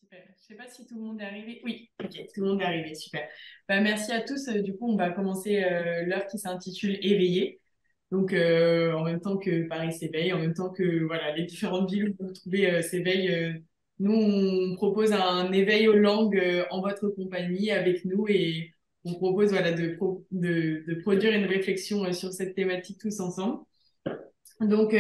Super. Je ne sais pas si tout le monde est arrivé. Oui, ok, tout le monde est arrivé, super. Bah, merci à tous. Du coup, on va commencer l'heure qui s'intitule Éveiller. Donc, en même temps que Paris s'éveille, en même temps que voilà, les différentes villes où vous vous trouvez s'éveillent, nous, on propose un éveil aux langues en votre compagnie avec nous et on propose voilà, de produire une réflexion sur cette thématique tous ensemble. Donc,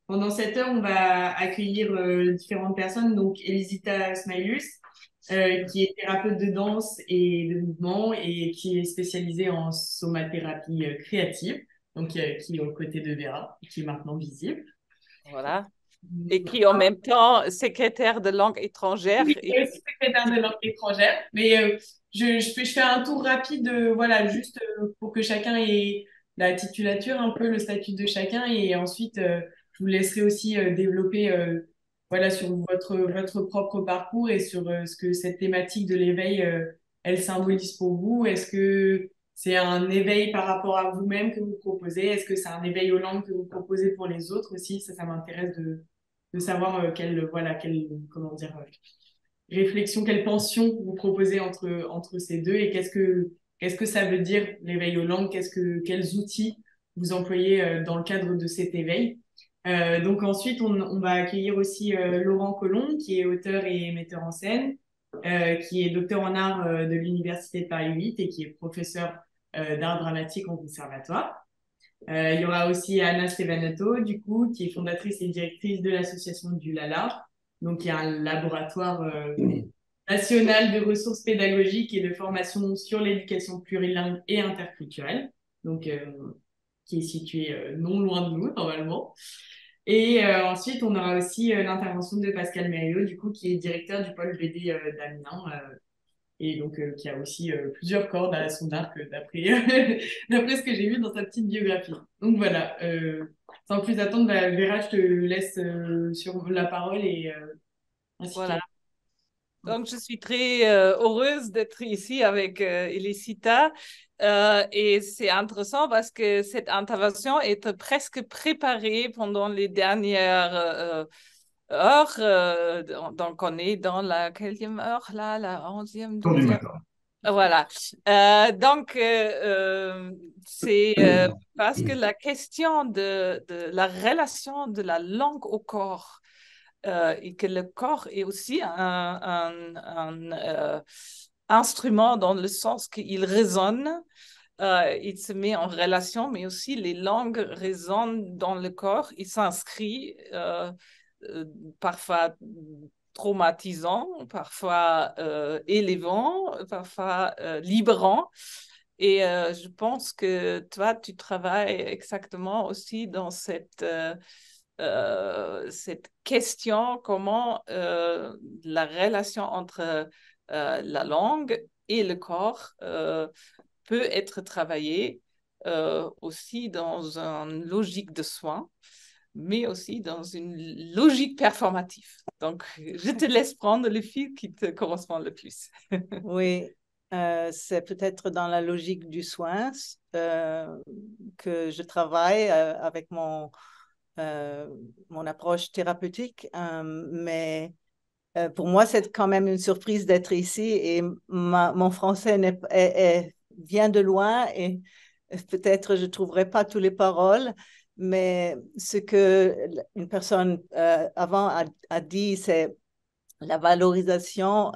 pendant cette heure, on va accueillir différentes personnes. Donc, Elisita Smailus, qui est thérapeute de danse et de mouvement et qui est spécialisée en somathérapie créative, donc qui est aux côtés de Vera, qui est maintenant visible. Voilà. Et qui en même temps secrétaire de langue étrangère. Oui, et aussi secrétaire de langue étrangère. Mais je fais un tour rapide, voilà, juste pour que chacun ait la titulature, un peu le statut de chacun. Et ensuite, je vous laisserai aussi développer voilà, sur votre propre parcours et sur ce que cette thématique de l'éveil, elle symbolise pour vous. Est-ce que c'est un éveil par rapport à vous-même que vous proposez? Est-ce que c'est un éveil aux langues que vous proposez pour les autres aussi? Ça m'intéresse de savoir voilà, comment dire, réflexion, quelle tension vous proposez entre ces deux et qu'est-ce que ça veut dire l'éveil aux langues, quels outils vous employez dans le cadre de cet éveil. Donc ensuite, on va accueillir aussi Laurent Colomb, qui est auteur et metteur en scène, qui est docteur en art de l'Université de Paris 8 et qui est professeur d'art dramatique en conservatoire. Il y aura aussi Anna Stevanato, du coup, qui est fondatrice et directrice de l'association du Lala, donc il y a un laboratoire national de ressources pédagogiques et de formation sur l'éducation plurilingue et interculturelle, donc qui est situé non loin de nous normalement. Et ensuite, on aura aussi l'intervention de Pascal Mériot, du coup, qui est directeur du pôle BD d'Amiens, et donc qui a aussi plusieurs cordes à son arc d'après d'après ce que j'ai vu dans sa petite biographie. Donc voilà, sans plus attendre, bah, Vera, je te laisse sur la parole et ainsi Voilà. qu'elle. Donc, je suis très heureuse d'être ici avec Elisita. Et c'est intéressant parce que cette intervention est presque préparée pendant les dernières heures. Donc, on est dans la quelle heure là? La 11e, Heure du 12e? matin. Voilà. C'est parce que la question de la relation de la langue au corps et que le corps est aussi un instrument dans le sens qu'il résonne, il se met en relation, mais aussi les langues résonnent dans le corps, il s'inscrit euh, parfois traumatisant, parfois élevant, parfois libérant. Et je pense que toi, tu travailles exactement aussi dans cette question, comment la relation entre la langue et le corps peut être travaillée aussi dans une logique de soin, mais aussi dans une logique performative. Donc, je te laisse prendre le fil qui te correspond le plus. Oui, c'est peut-être dans la logique du soin que je travaille avec mon approche thérapeutique, mais pour moi, c'est quand même une surprise d'être ici et mon français vient de loin et peut-être je ne trouverai pas toutes les paroles, mais ce que une personne avant a dit, c'est la valorisation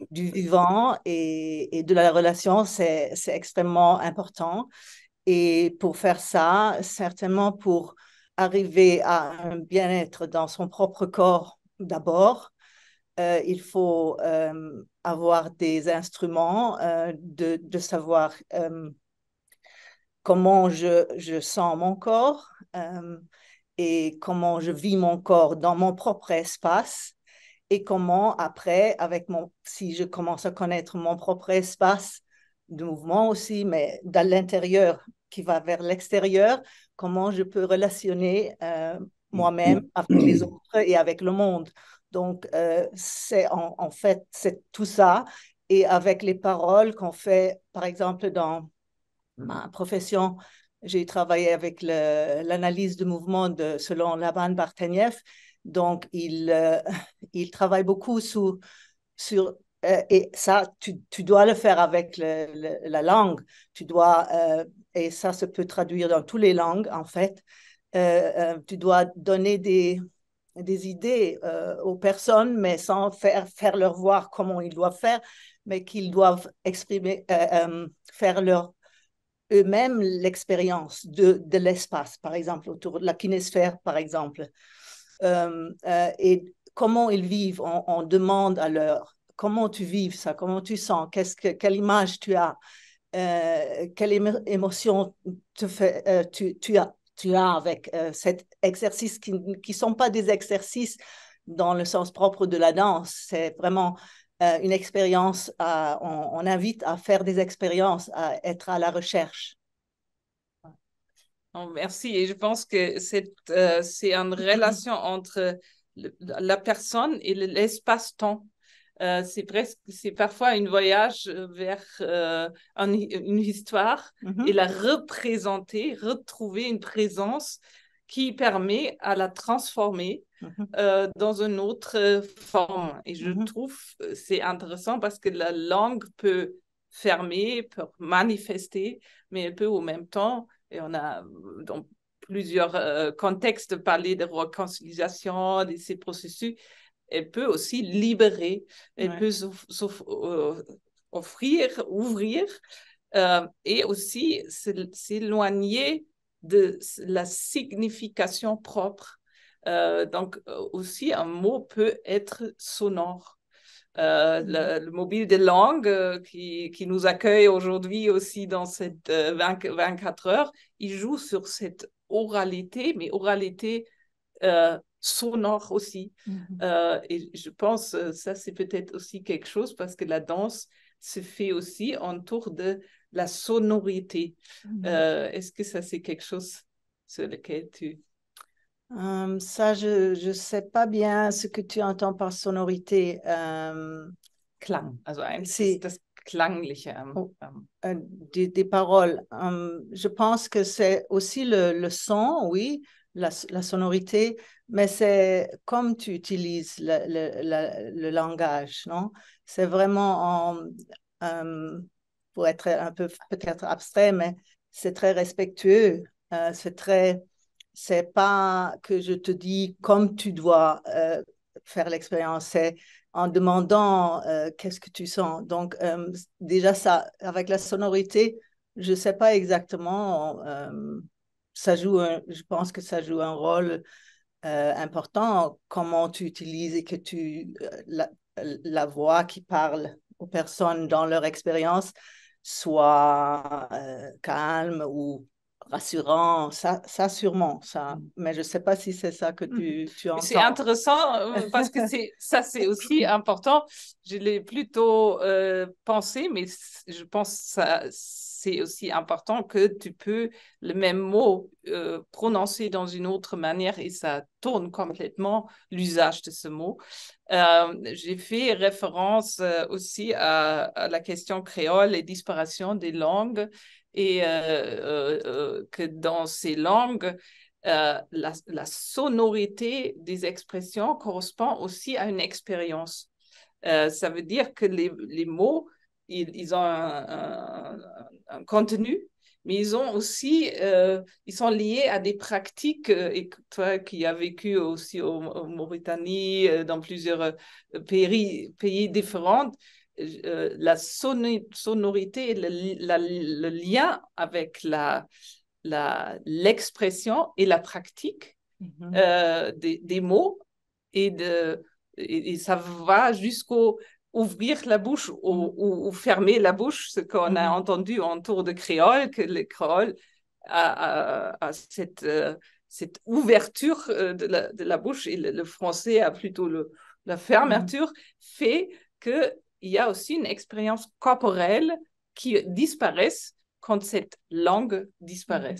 du vivant et de la relation, c'est extrêmement important. Et pour faire ça, certainement pour arriver à un bien-être dans son propre corps d'abord, il faut avoir des instruments de savoir comment je sens mon corps et comment je vis mon corps dans mon propre espace et comment après, si je commence à connaître mon propre espace de mouvement aussi, mais dans l'intérieur qui va vers l'extérieur, comment je peux relationner moi-même avec les autres et avec le monde. Donc, c'est en fait, c'est tout ça. Et avec les paroles qu'on fait, par exemple, dans ma profession j'ai travaillé avec l'analyse de mouvement selon Laban Barteniev. Donc, il travaille beaucoup sur et ça, tu dois le faire avec la langue. Et ça se peut traduire dans toutes les langues, en fait. Tu dois donner des idées aux personnes, mais sans faire leur voir comment ils doivent faire, mais qu'ils doivent faire eux-mêmes l'expérience de l'espace, par exemple, autour de la kinésphère, par exemple. Et comment ils vivent, on demande à leur comment tu vis ça, comment tu sens, quelle image tu as, quelle émotion tu as avec cet exercice qui ne sont pas des exercices dans le sens propre de la danse. C'est vraiment une expérience. On invite à faire des expériences, à être à la recherche. Oh, merci. Et je pense que c'est une relation entre la personne et l'espace-temps. C'est parfois un voyage vers une histoire et la représenter, retrouver une présence qui permet à la transformer dans une autre forme. Et je trouve c'est intéressant parce que la langue peut fermer, peut manifester, mais elle peut en même temps, et on a dans plusieurs contextes parlé de réconciliation, de ces processus, elle peut aussi libérer, elle peut offrir, ouvrir et aussi s'éloigner de la signification propre. Donc, aussi, un mot peut être sonore. Le mobile de langue qui nous accueille aujourd'hui aussi dans cette 24 heures, il joue sur cette oralité, mais oralité sonore aussi. Et je pense ça, c'est peut-être aussi quelque chose parce que la danse se fait aussi autour de la sonorité. Est-ce que ça, c'est quelque chose sur lequel tu... Ça, je ne sais pas bien ce que tu entends par sonorité. Klang, also eigentlich das Klangliche. Des paroles. Je pense que c'est aussi le son, oui, la sonorité, mais c'est comme tu utilises le langage, non? C'est vraiment, pour être un peu peut-être abstrait, mais c'est très respectueux. C'est pas que je te dis comme tu dois faire l'expérience, c'est en demandant qu'est-ce que tu sens. Donc, déjà, ça, avec la sonorité, je ne sais pas exactement, je pense que ça joue un rôle important, comment tu utilises et que la voix qui parle aux personnes dans leur expérience soit calme ou rassurant, ça sûrement, ça. Mais je ne sais pas si c'est ça que tu entends. C'est intéressant parce que ça, c'est aussi important. Je l'ai plutôt pensé, mais je pense que c'est aussi important que tu peux le même mot prononcer dans une autre manière et ça tourne complètement l'usage de ce mot. J'ai fait référence aussi à la question créole et disparition des langues et que dans ces langues, la sonorité des expressions correspond aussi à une expérience. Ça veut dire que les mots, ils ont un contenu, mais ils ont aussi, ils sont liés à des pratiques. Et toi qui as vécu aussi en Mauritanie, dans plusieurs pays différents, la sonorité, le lien avec l'expression et la pratique des mots et ça va jusqu'au ouvrir la bouche ou fermer la bouche, ce qu'on a entendu autour de créole, que le créole a cette ouverture de la bouche et le français a plutôt la fermeture, fait qu'il y a aussi une expérience corporelle qui disparaît quand cette langue disparaît.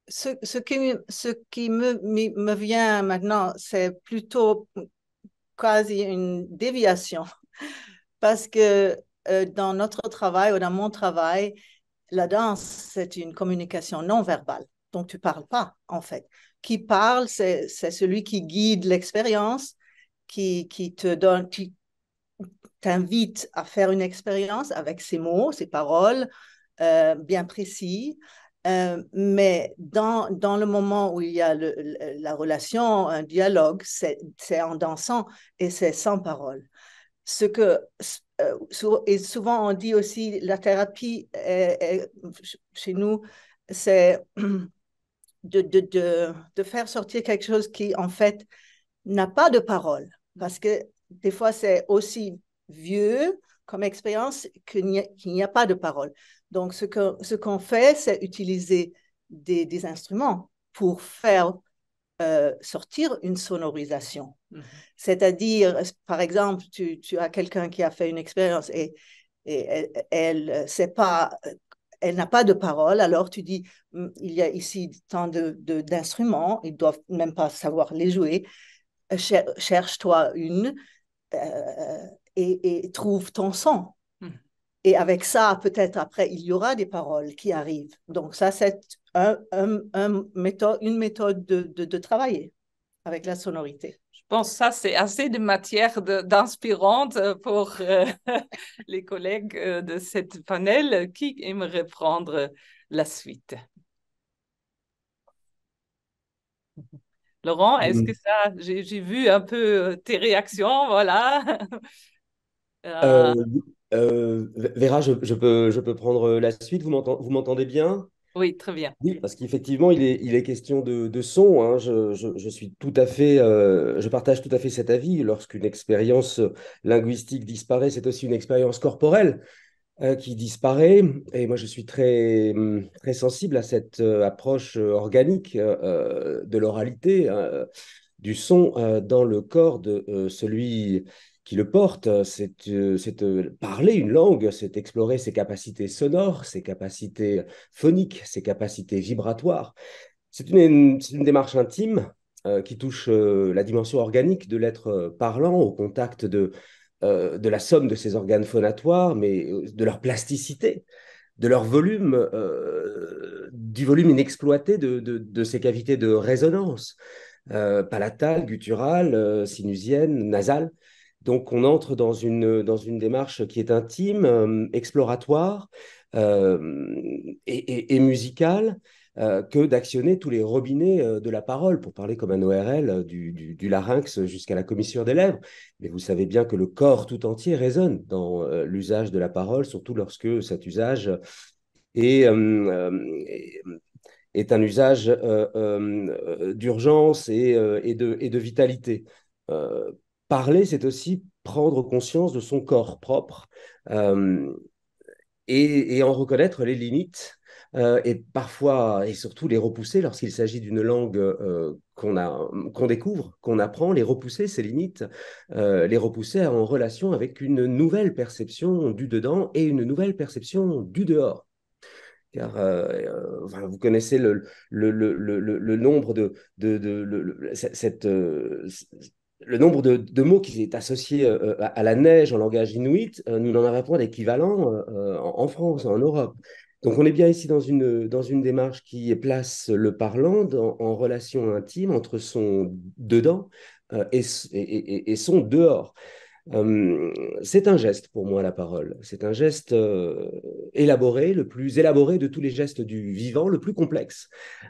Ce qui me vient maintenant, c'est plutôt quasi une déviation. Parce que dans notre travail ou dans mon travail, la danse, c'est une communication non verbale. Donc, tu ne parles pas, en fait. Qui parle, c'est celui qui guide l'expérience, qui te donne, qui t'invite à faire une expérience avec ses mots, ses paroles, bien précis. Mais dans le moment où il y a la relation, un dialogue, c'est en dansant et c'est sans parole. Ce que, et souvent on dit aussi, la thérapie chez nous, c'est de faire sortir quelque chose qui, en fait, n'a pas de parole. Parce que des fois, c'est aussi vieux comme expérience qu'il n'y a pas de parole. Donc, ce qu'on fait, c'est utiliser des instruments pour faire sortir une sonorisation. C'est-à-dire, par exemple, tu as quelqu'un qui a fait une expérience et elle sait pas, elle n'a pas de parole, alors tu dis, il y a ici tant d'instruments, ils doivent même pas savoir les jouer, cherche-toi une et trouve ton son. Et avec ça, peut-être après, il y aura des paroles qui arrivent. Donc ça, c'est une méthode de travailler avec la sonorité. Je pense que ça, c'est assez de matière d'inspirante pour les collègues de cette panel qui aimeraient prendre la suite. Laurent, est-ce que ça, j'ai vu un peu tes réactions, voilà. Euh, Vera, je peux prendre la suite. Vous m'entendez bien? Oui, très bien. Oui, parce qu'effectivement, il est question de son, hein. Je suis tout à fait, je partage tout à fait cet avis. Lorsqu'une expérience linguistique disparaît, c'est aussi une expérience corporelle qui disparaît. Et moi, je suis très sensible à cette approche organique de l'oralité, du son dans le corps de celui qui le porte. C'est parler une langue, c'est explorer ses capacités sonores, ses capacités phoniques, ses capacités vibratoires. C'est une démarche intime qui touche la dimension organique de l'être parlant au contact de la somme de ses organes phonatoires, mais de leur plasticité, de leur volume, du volume inexploité de ces cavités de résonance, palatale, gutturale, sinusienne, nasale. Donc on entre dans une démarche qui est intime, exploratoire et musicale, que d'actionner tous les robinets de la parole, pour parler comme un ORL, du larynx jusqu'à la commissure des lèvres. Mais vous savez bien que le corps tout entier résonne dans l'usage de la parole, surtout lorsque cet usage est, est un usage d'urgence et de vitalité. Euh, Parler, c'est aussi prendre conscience de son corps propre euh, et en reconnaître les limites et parfois et surtout les repousser lorsqu'il s'agit d'une langue qu'on découvre, qu'on apprend, les repousser, ces limites, les repousser en relation avec une nouvelle perception du dedans et une nouvelle perception du dehors. Car enfin, vous connaissez le nombre le nombre de mots qui est associé à la neige en langage inuit. Nous n'en avons pas d'équivalent en France, en Europe. Donc on est bien ici dans une démarche qui place le parlant en relation intime entre son dedans et son dehors. C'est un geste pour moi, la parole. C'est un geste élaboré, le plus élaboré de tous les gestes du vivant, le plus complexe.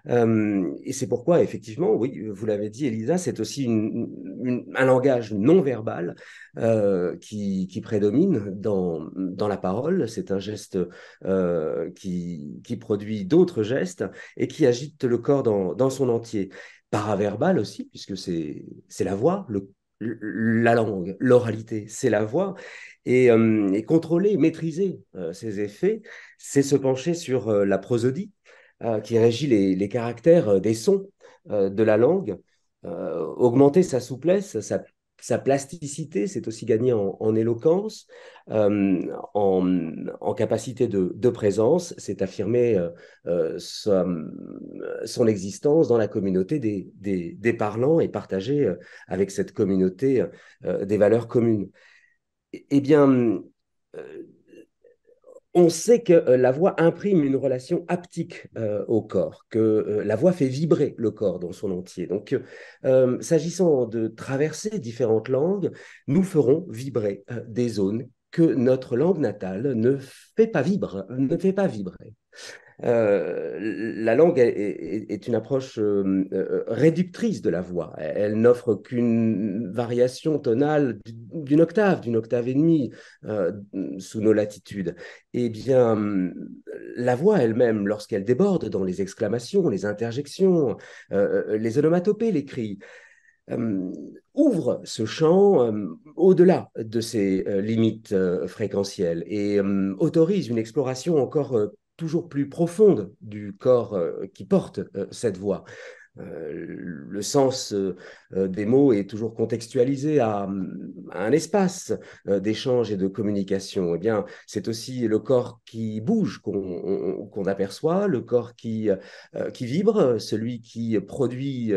Et c'est pourquoi, effectivement, oui, vous l'avez dit, Elisa, c'est aussi un langage non verbal qui prédomine dans la parole. C'est un geste qui produit d'autres gestes et qui agite le corps dans son entier. Paraverbal aussi, puisque c'est la voix, la langue, l'oralité, c'est la voix. Et contrôler, maîtriser ces effets, c'est se pencher sur la prosodie qui régit les caractères des sons de la langue, augmenter sa souplesse, sa plasticité, c'est aussi gagner en éloquence, en capacité de présence, c'est affirmer son existence dans la communauté des parlants et partager avec cette communauté des valeurs communes. Eh bien, euh, on sait que la voix imprime une relation haptique au corps, que la voix fait vibrer le corps dans son entier. Donc, s'agissant de traverser différentes langues, nous ferons vibrer des zones que notre langue natale ne fait pas vibrer. La langue est une approche réductrice de la voix. Elle n'offre qu'une variation tonale d'une octave et demie sous nos latitudes. Eh bien, la voix elle-même, lorsqu'elle déborde dans les exclamations, les interjections, les onomatopées, les cris, euh, ouvre ce champ au-delà de ses limites fréquentielles et autorise une exploration encore toujours plus profonde du corps qui porte cette voix. Le sens des mots est toujours contextualisé à un espace d'échange et de communication. Eh bien, c'est aussi le corps qui bouge qu'on aperçoit, le corps qui vibre, celui qui produit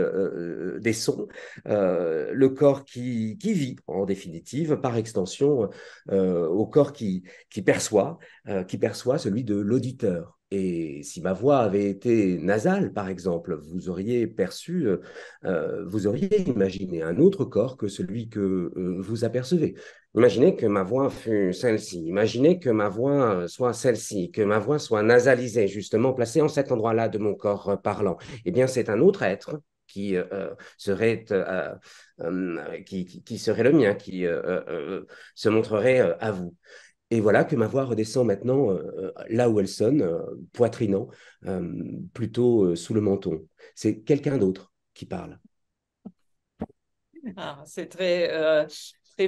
des sons, le corps qui vit, en définitive, par extension, au corps qui perçoit celui de l'auditeur. Et si ma voix avait été nasale, par exemple, vous auriez imaginé un autre corps que celui que vous apercevez. Imaginez que ma voix fût celle-ci, imaginez que ma voix soit celle-ci, que ma voix soit nasalisée, justement placée en cet endroit-là de mon corps parlant. Eh bien, c'est un autre être qui serait le mien, qui se montrerait à vous. Et voilà que ma voix redescend maintenant là où elle sonne, poitrinant, plutôt sous le menton. C'est quelqu'un d'autre qui parle. Ah, c'est très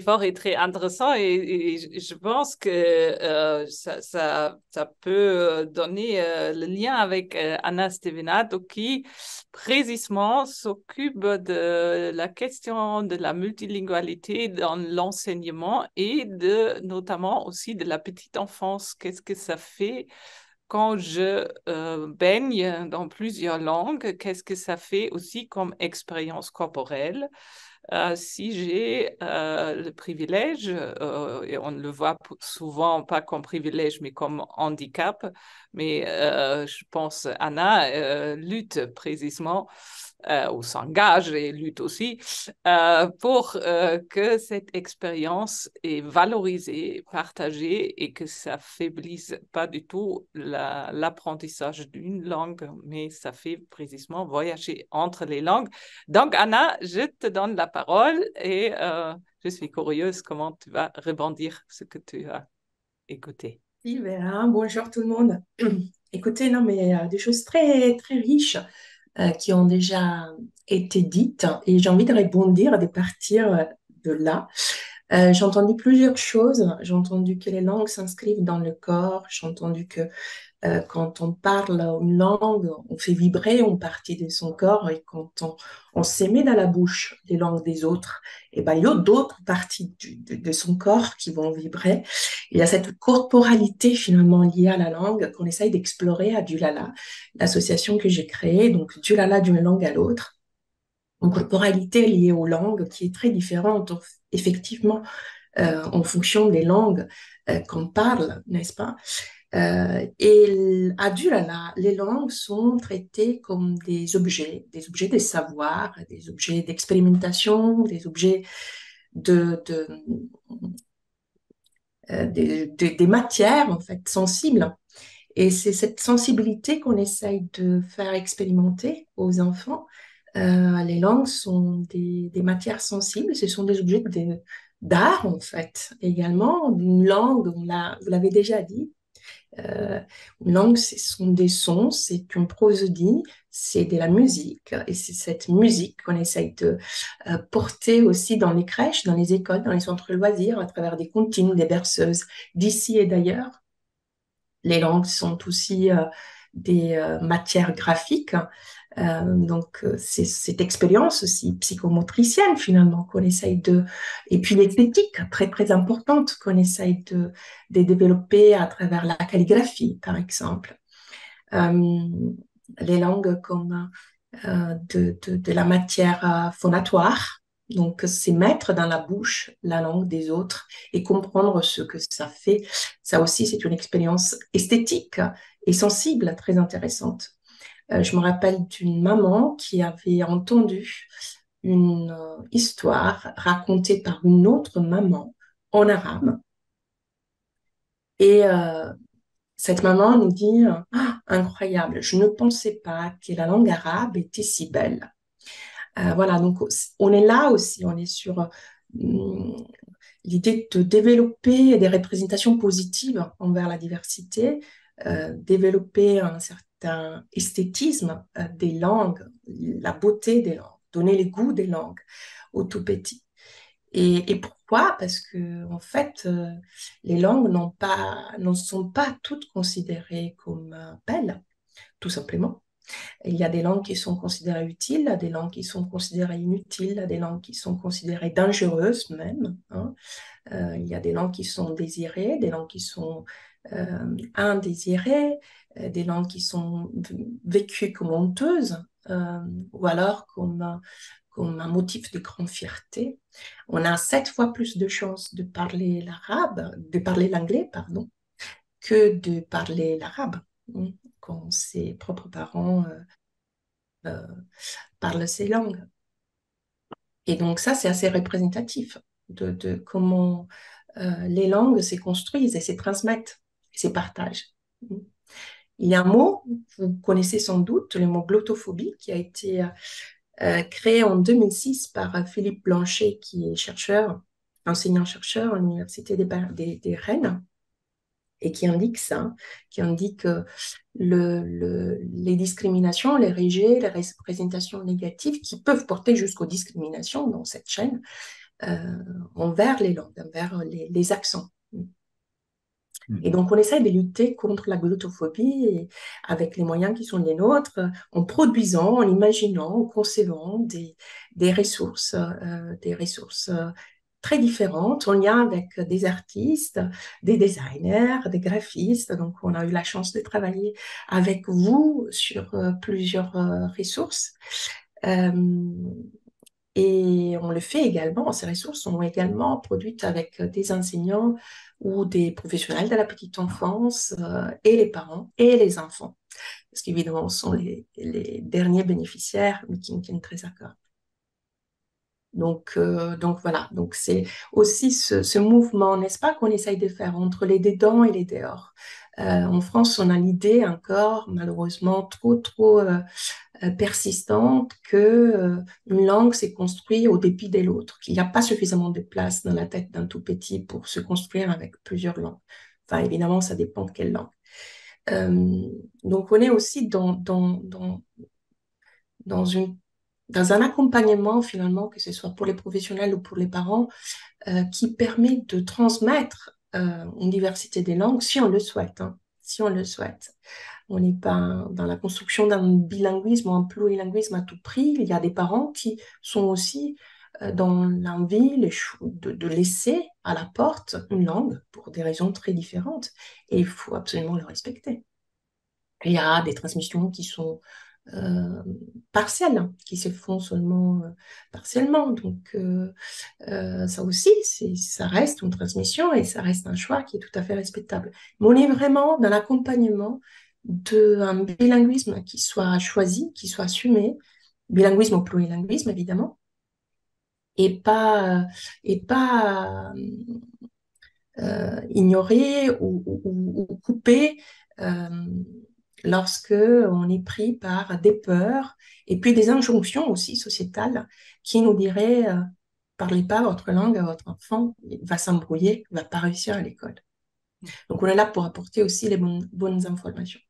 fort et très intéressant et je pense que ça peut donner le lien avec Anna Stevenato qui précisément s'occupe de la question de la multilingualité dans l'enseignement et notamment aussi de la petite enfance. Qu'est-ce que ça fait quand je baigne dans plusieurs langues? Qu'est-ce que ça fait aussi comme expérience corporelle? Si j'ai le privilège, et on ne le voit souvent pas comme privilège, mais comme handicap, mais je pense Anna lutte précisément, ou s'engage et lutte aussi, pour que cette expérience est valorisée, partagée et que ça faiblisse pas du tout l'apprentissage d'une langue, mais ça fait précisément voyager entre les langues. Donc, Anna, je te donne la parole et je suis curieuse comment tu vas rebondir ce que tu as écouté. Oui, bonjour tout le monde. Écoutez, non, mais des choses très, très riches qui ont déjà été dites et j'ai envie de rebondir, de partir de là. J'ai entendu plusieurs choses. J'ai entendu que les langues s'inscrivent dans le corps. J'ai entendu que quand on parle une langue, on fait vibrer une partie de son corps et quand on s'émet dans la bouche les langues des autres, et ben, il y a d'autres parties de son corps qui vont vibrer. Il y a cette corporalité finalement liée à la langue qu'on essaye d'explorer à Dulala, l'association que j'ai créée, donc Dulala d'une langue à l'autre. Une corporalité liée aux langues qui est très différente, effectivement, en fonction des langues qu'on parle, n'est-ce pas? Et à Dulala, les langues sont traitées comme des objets de savoir, des objets d'expérimentation, des objets des matières en fait sensibles. Et c'est cette sensibilité qu'on essaye de faire expérimenter aux enfants. Les langues sont des matières sensibles, ce sont des objets d'art en fait également. Une langue, vous l'avez déjà dit, une langue, ce sont des sons, c'est une prosodie, c'est de la musique. Et c'est cette musique qu'on essaye de porter aussi dans les crèches, dans les écoles, dans les centres de loisirs, à travers des comptines, des berceuses d'ici et d'ailleurs. Les langues sont aussi des matières graphiques. Donc, c'est cette expérience aussi psychomotricienne finalement qu'on essaye de... Et puis l'esthétique, très très importante, qu'on essaye de développer à travers la calligraphie, par exemple. Les langues comme de la matière phonatoire, Donc, c'est mettre dans la bouche la langue des autres et comprendre ce que ça fait. Ça aussi, c'est une expérience esthétique et sensible très intéressante. Je me rappelle d'une maman qui avait entendu une histoire racontée par une autre maman en arabe. Et cette maman nous dit, ah, incroyable, je ne pensais pas que la langue arabe était si belle. Voilà, donc on est là aussi, on est sur l'idée de développer des représentations positives envers la diversité, développer un certain esthétisme des langues, la beauté des langues, donner les goûts des langues aux tout petits. Et pourquoi? Parce que en fait, les langues ne sont pas toutes considérées comme belles, tout simplement. Il y a des langues qui sont considérées utiles, des langues qui sont considérées inutiles, des langues qui sont considérées dangereuses même, hein. Il y a des langues qui sont désirées, des langues qui sont indésirées, des langues qui sont vécues comme honteuses, ou alors comme un motif de grande fierté. On a 7 fois plus de chances de parler de parler l'anglais, pardon, que de parler l'arabe, hein, quand ses propres parents euh, parlent ces langues. Et donc ça, c'est assez représentatif de comment les langues se construisent et se transmettent, et se partagent. Il y a un mot, vous connaissez sans doute, le mot glottophobie, qui a été créé en 2006 par Philippe Blanchet, qui est chercheur, enseignant-chercheur à l'Université des Rennes, et qui indique ça, qui indique les discriminations, les rejets, les représentations négatives qui peuvent porter jusqu'aux discriminations dans cette chaîne envers les langues, envers les accents. Et donc, on essaie de lutter contre la glottophobie avec les moyens qui sont les nôtres, en produisant, en imaginant, en concevant des ressources très différentes, en lien avec des artistes, des designers, des graphistes. Donc, on a eu la chance de travailler avec vous sur plusieurs ressources. Et on le fait également, ces ressources sont également produites avec des enseignants ou des professionnels de la petite enfance et les parents et les enfants. Parce qu'évidemment, ce sont les derniers bénéficiaires, mais qui me tiennent très à cœur. Donc voilà, donc c'est aussi ce mouvement, n'est-ce pas, qu'on essaye de faire entre les dedans et les dehors. En France, on a l'idée encore, malheureusement, trop persistante que une langue s'est construite au dépit de l'autre, qu'il n'y a pas suffisamment de place dans la tête d'un tout petit pour se construire avec plusieurs langues. Enfin, évidemment, ça dépend de quelle langue. Donc, on est aussi dans dans un accompagnement, finalement, que ce soit pour les professionnels ou pour les parents, qui permet de transmettre une diversité des langues si on le souhaite, hein, si on le souhaite. On n'est pas dans la construction d'un bilinguisme ou un plurilinguisme à tout prix. Il y a des parents qui sont aussi dans l'envie de laisser à la porte une langue pour des raisons très différentes. Et il faut absolument le respecter. Il y a des transmissions qui sont euh, partielles, qui se font seulement partiellement. Donc, ça aussi, ça reste une transmission et ça reste un choix qui est tout à fait respectable. Mais on est vraiment dans l'accompagnement d'un bilinguisme qui soit choisi, qui soit assumé, bilinguisme ou plurilinguisme évidemment, et pas ignoré ou coupé euh, lorsque on est pris par des peurs et puis des injonctions aussi sociétales qui nous diraient parlez pas votre langue à votre enfant, il va s'embrouiller, il va pas réussir à l'école. Donc on est là pour apporter aussi les bonnes informations.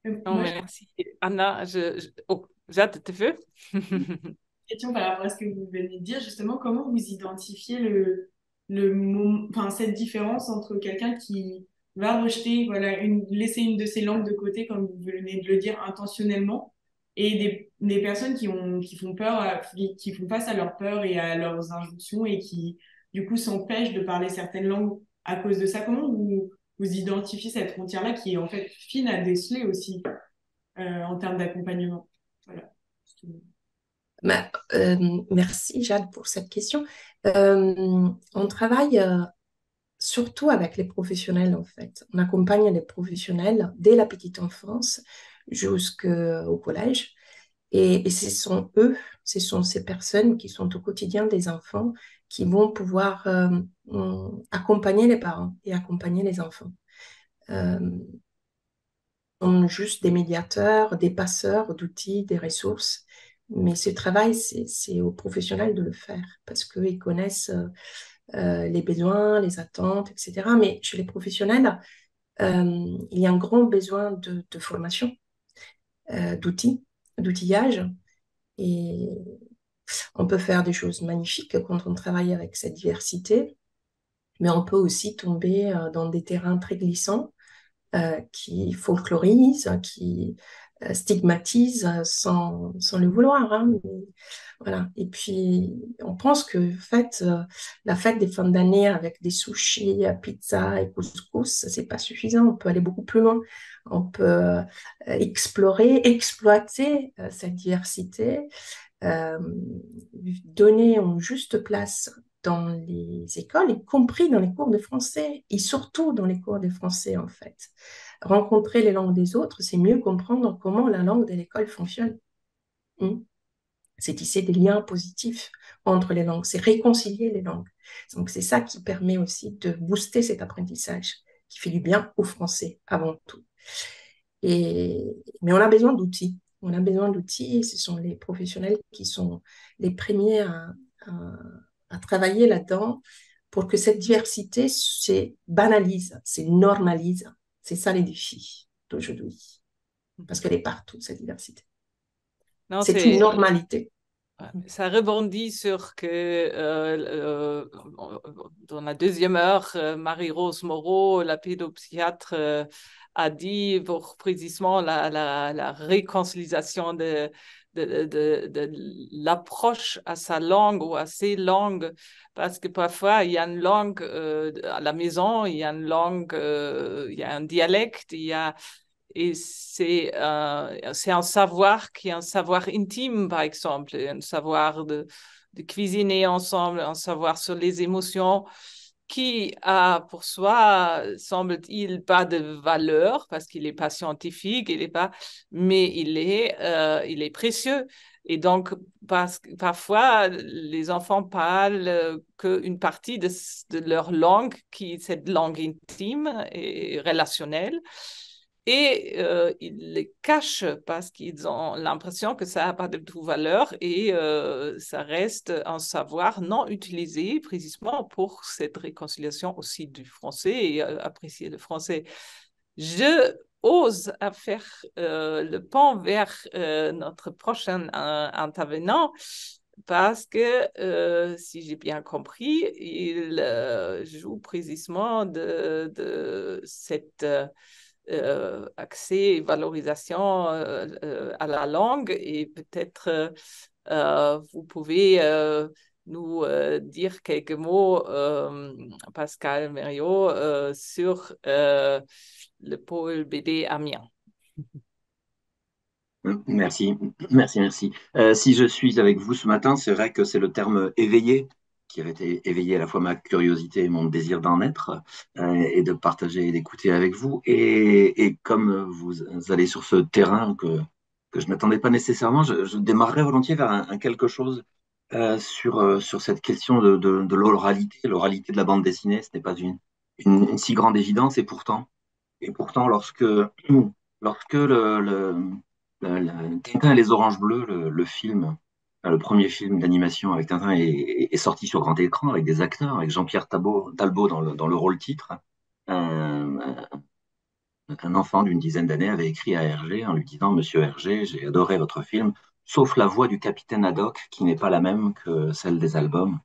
Non, Moi, merci. Anna, oh, Jade, tu veux? question par rapport à ce que vous venez de dire, justement, comment vous identifiez enfin, cette différence entre quelqu'un qui va rejeter, voilà, laisser une de ses langues de côté, comme vous venez de le dire, intentionnellement, et des personnes qui font peur, qui font face à leurs peurs et à leurs injonctions et qui, du coup, s'empêchent de parler certaines langues à cause de ça. Comment vous identifiez cette frontière-là qui est en fait fine à déceler aussi en termes d'accompagnement? Voilà. Bah, merci Jade pour cette question. On travaille surtout avec les professionnels en fait. On accompagne les professionnels dès la petite enfance jusqu'au collège. Et ce sont eux, ce sont ces personnes qui sont au quotidien des enfants qui vont pouvoir accompagner les parents et accompagner les enfants. Euh, sont juste des médiateurs, des passeurs d'outils, des ressources. Mais ce travail, c'est aux professionnels de le faire parce qu'ils connaissent les besoins, les attentes, etc. Mais chez les professionnels, il y a un grand besoin de formation, d'outils, d'outillage. Et on peut faire des choses magnifiques quand on travaille avec cette diversité, mais on peut aussi tomber dans des terrains très glissants qui folklorisent, qui stigmatisent sans le vouloir. Hein. Voilà. Et puis, on pense que la fête des fins d'année avec des sushis, pizza et couscous, c'est pas suffisant. On peut aller beaucoup plus loin. On peut explorer, exploiter cette diversité, euh, donner une juste place dans les écoles, y compris dans les cours de français, et surtout dans les cours de français, en fait. Rencontrer les langues des autres, c'est mieux comprendre comment la langue de l'école fonctionne. C'est tisser des liens positifs entre les langues, c'est réconcilier les langues. Donc, c'est ça qui permet aussi de booster cet apprentissage, qui fait du bien au français avant tout. Mais on a besoin d'outils. On a besoin d'outils et ce sont les professionnels qui sont les premiers à travailler là-dedans pour que cette diversité se banalise, se normalise. C'est ça les défis d'aujourd'hui. Parce qu'elle est partout, cette diversité. Non, C'est une normalité. Ça rebondit sur que dans la deuxième heure, Marie-Rose Moreau, la pédopsychiatre, a dit pour précisément la réconciliation de l'approche à sa langue ou à ses langues, parce que parfois il y a une langue à la maison, il y a une langue, il y a un dialecte, et c'est un savoir qui est un savoir intime, par exemple, un savoir de cuisiner ensemble, un savoir sur les émotions qui a pour soi, semble-t-il, pas de valeur parce qu'il n'est pas scientifique, mais il est précieux. Et donc, parfois, les enfants parlent qu'une partie de leur langue, qui est cette langue intime et relationnelle. Et ils les cachent parce qu'ils ont l'impression que ça n'a pas de toute valeur et ça reste un savoir non utilisé précisément pour cette réconciliation aussi du français et apprécier le français. Je ose à faire le pont vers notre prochain intervenant parce que, si j'ai bien compris, il joue précisément de cette accès et valorisation à la langue et peut-être vous pouvez nous dire quelques mots, Pascal Mériot, sur le pôle BD Amiens. Merci, merci, merci. Si je suis avec vous ce matin, c'est vrai que c'est le terme éveillé qui avait été éveillé à la fois ma curiosité et mon désir d'en être et de partager et d'écouter avec vous. Et comme vous allez sur ce terrain que je n'attendais pas nécessairement, je démarrerai volontiers vers un quelque chose sur cette question de l'oralité. L'oralité de la bande dessinée, ce n'est pas une si grande évidence et pourtant lorsque Tintin et les Oranges Bleues, le film, le premier film d'animation avec Tintin est sorti sur grand écran avec des acteurs, avec Jean-Pierre Talbot dans le rôle titre. Un, un enfant d'une dizaine d'années avait écrit à Hergé en lui disant: Monsieur Hergé, j'ai adoré votre film, sauf la voix du capitaine Haddock qui n'est pas la même que celle des albums.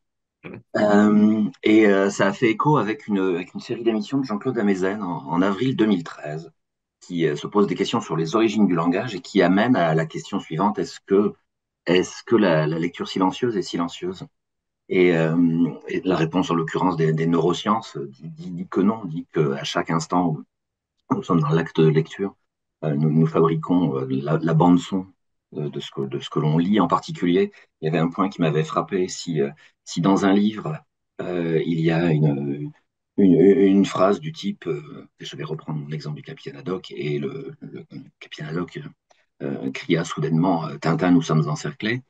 Ça a fait écho avec une série d'émissions de Jean-Claude Amezen en avril 2013 qui se pose des questions sur les origines du langage et qui amène à la question suivante: est-ce que la lecture silencieuse est silencieuse? Et la réponse, en l'occurrence des neurosciences, dit que non, dit qu'à chaque instant où nous sommes dans l'acte de lecture, nous fabriquons la bande son de ce que l'on lit en particulier. Il y avait un point qui m'avait frappé. Si dans un livre, il y a une phrase du type, je vais reprendre mon exemple du capitaine Haddock, et le capitaine Haddock cria soudainement Tintin, nous sommes encerclés.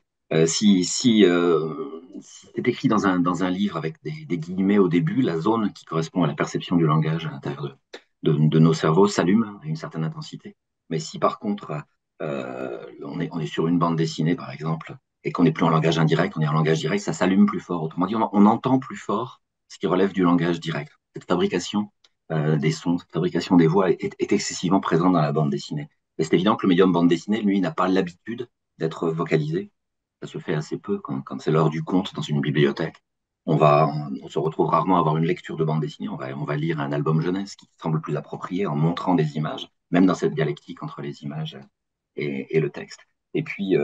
Si c'est écrit dans un livre avec des guillemets au début, la zone qui correspond à la perception du langage à l'intérieur de nos cerveaux s'allume à une certaine intensité. Mais si par contre on est sur une bande dessinée par exemple et qu'on n'est plus en langage indirect, on est en langage direct, ça s'allume plus fort. Autrement dit, on entend plus fort ce qui relève du langage direct. Cette fabrication des sons, cette fabrication des voix est excessivement présente dans la bande dessinée. Et c'est évident que le médium bande dessinée, lui, n'a pas l'habitude d'être vocalisé. Ça se fait assez peu quand c'est l'heure du conte dans une bibliothèque. On se retrouve rarement à avoir une lecture de bande dessinée. On va lire un album jeunesse qui semble plus approprié en montrant des images, même dans cette dialectique entre les images et le texte. Et puis,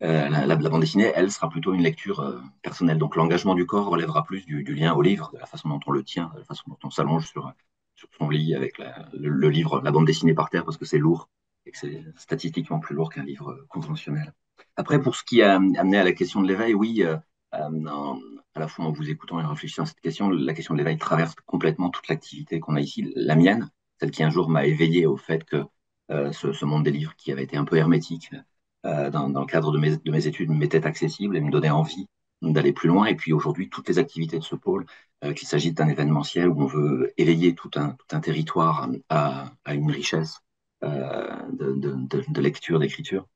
la bande dessinée, elle, sera plutôt une lecture personnelle. Donc, l'engagement du corps relèvera plus du lien au livre, de la façon dont on le tient, de la façon dont on s'allonge sur son lit avec le livre, la bande dessinée par terre, parce que c'est lourd et que c'est statistiquement plus lourd qu'un livre conventionnel. Après, pour ce qui a amené à la question de l'éveil, oui, à la fois en vous écoutant et en réfléchissant à cette question, la question de l'éveil traverse complètement toute l'activité qu'on a ici. La mienne, celle qui un jour m'a éveillé au fait que ce monde des livres qui avait été un peu hermétique dans le cadre de mes études m'était accessible et me donnait envie d'aller plus loin. Et puis aujourd'hui, toutes les activités de ce pôle, qu'il s'agisse d'un événementiel où on veut éveiller tout un territoire à une richesse de lecture, d'écriture.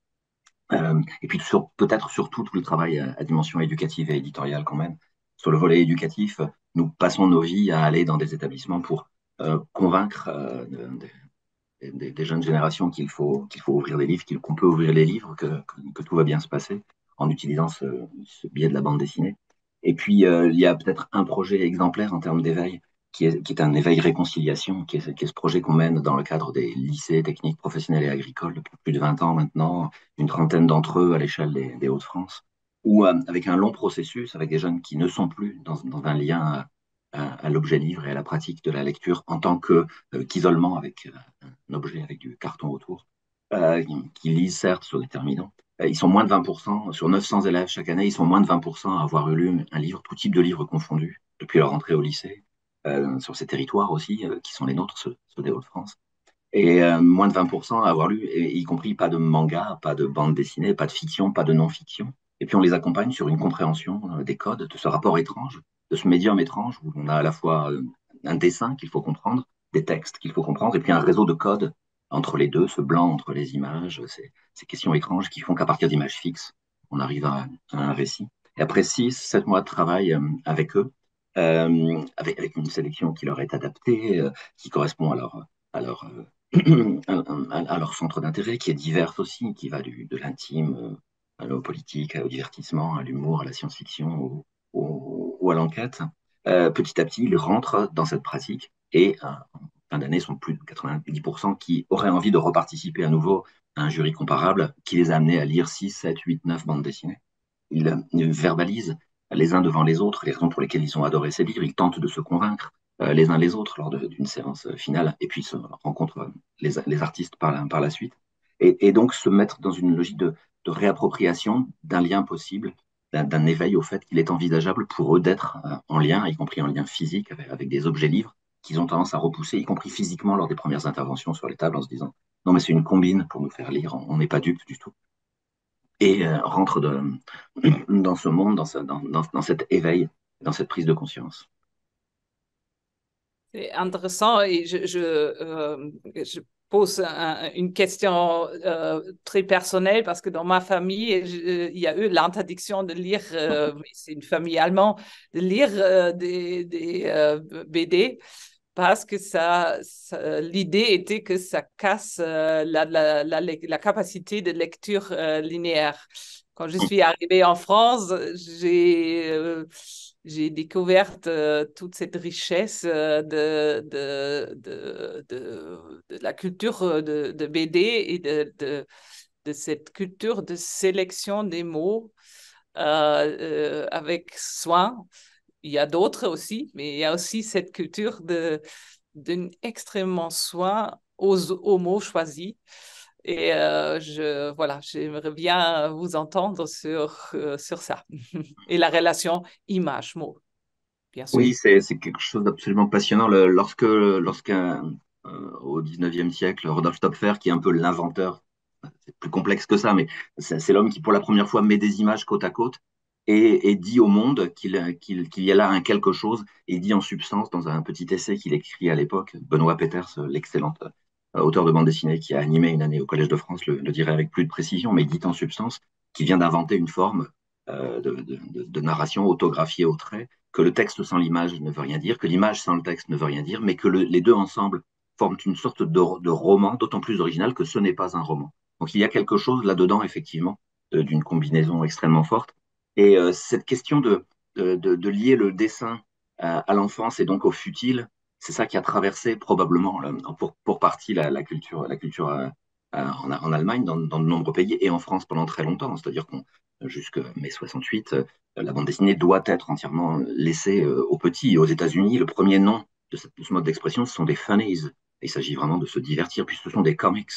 Et puis peut-être surtout tout le travail à dimension éducative et éditoriale quand même. Sur le volet éducatif, nous passons nos vies à aller dans des établissements pour convaincre des jeunes générations qu'il faut ouvrir des livres, qu'on peut ouvrir les livres, que tout va bien se passer en utilisant ce biais de la bande dessinée. Et puis, il y a peut-être un projet exemplaire en termes d'éveil, qui est un éveil réconciliation, qui est ce projet qu'on mène dans le cadre des lycées techniques professionnels et agricoles depuis plus de 20 ans maintenant, une trentaine d'entre eux à l'échelle des Hauts-de-France, où avec un long processus, avec des jeunes qui ne sont plus dans un lien à l'objet livre et à la pratique de la lecture en tant qu'isolement avec un objet avec du carton autour, qui lisent certes sur des terminaux. Ils sont moins de 20%, sur 900 élèves chaque année, ils sont moins de 20% à avoir lu un livre, tout type de livre confondu, depuis leur entrée au lycée, sur ces territoires aussi, qui sont les nôtres, ceux des Hauts-de-France. Et moins de 20% à avoir lu, y compris pas de manga, pas de bande dessinée, pas de fiction, pas de non-fiction. Et puis on les accompagne sur une compréhension des codes, de ce rapport étrange, de ce médium étrange, où on a à la fois un dessin qu'il faut comprendre, des textes qu'il faut comprendre, et puis un réseau de codes entre les deux, ce blanc entre les images, ces questions étranges qui font qu'à partir d'images fixes, on arrive à un récit. Et après 6-7 mois de travail avec eux, avec une sélection qui leur est adaptée, qui correspond à leur centre d'intérêt, qui est divers aussi, qui va de l'intime au politique, au divertissement, à l'humour, à la science-fiction ou à l'enquête. Petit à petit, ils rentrent dans cette pratique et en fin d'année, sont plus de 90% qui auraient envie de reparticiper à nouveau à un jury comparable qui les a amenés à lire 6, 7, 8, 9 bandes dessinées. Ils verbalisent les uns devant les autres les raisons pour lesquelles ils ont adoré ces livres. Ils tentent de se convaincre les uns les autres lors d'une séance finale et puis se rencontrent les artistes par la suite. Et donc se mettre dans une logique de réappropriation d'un lien possible, d'un éveil au fait qu'il est envisageable pour eux d'être en lien, y compris en lien physique avec des objets livres qu'ils ont tendance à repousser, y compris physiquement lors des premières interventions sur les tables en se disant non mais c'est une combine pour nous faire lire, on n'est pas dupes du tout. Et rentre dans ce monde, dans cet éveil, dans cette prise de conscience. C'est intéressant et je pose une question très personnelle parce que dans ma famille, il y a eu l'interdiction de lire, c'est une famille allemande, de lire des BD parce que l'idée était que ça casse la capacité de lecture linéaire. Quand je suis arrivée en France, j'ai découvert toute cette richesse de la culture de BD et de cette culture de sélection des mots avec soin. Il y a d'autres aussi, mais il y a aussi cette culture d'un extrêmement soin aux mots choisis. Et voilà, j'aimerais bien vous entendre sur ça. Et la relation image-mot, bien sûr. Oui, c'est quelque chose d'absolument passionnant. Au 19e siècle, Rodolphe Stopfer, qui est un peu l'inventeur, c'est plus complexe que ça, mais c'est l'homme qui, pour la première fois, met des images côte à côte et dit au monde qu'il y a là un quelque chose. Et il dit en substance, dans un petit essai qu'il écrit à l'époque, Benoît Peters, l'excellent auteur de bande dessinée qui a animé une année au Collège de France, le dirait avec plus de précision, mais il dit en substance qu'il vient d'inventer une forme de narration autographiée au trait, que le texte sans l'image ne veut rien dire, que l'image sans le texte ne veut rien dire, mais que les deux ensemble forment une sorte de roman, d'autant plus original que ce n'est pas un roman. Donc il y a quelque chose là-dedans, effectivement, d'une combinaison extrêmement forte. Et cette question de lier le dessin à l'enfance et donc au futile, c'est ça qui a traversé probablement pour partie la culture en Allemagne, dans de nombreux pays et en France pendant très longtemps. C'est-à-dire qu'on jusque mai 68, la bande dessinée doit être entièrement laissée aux petits. Aux États-Unis, le premier nom de ce mode d'expression, ce sont des funnies. Il s'agit vraiment de se divertir, puis ce sont des comics.